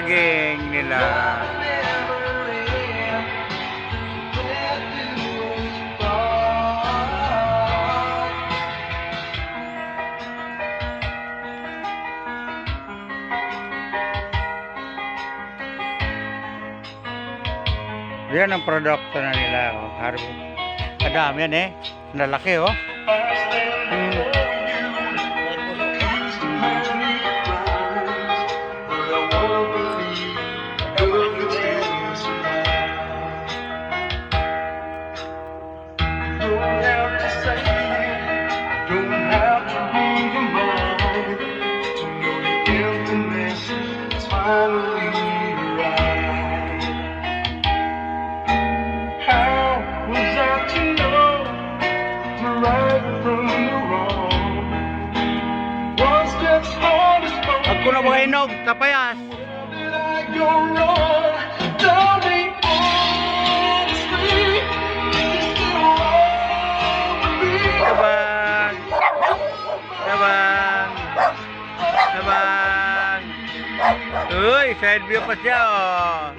saging nila. Yan ang produkto na nila. Oh. Kadami yan eh. Lalaki oh. Ako na ba hinog, kapayas? Tabang! Tabang! Tabang! Uy, side view pa siya oh!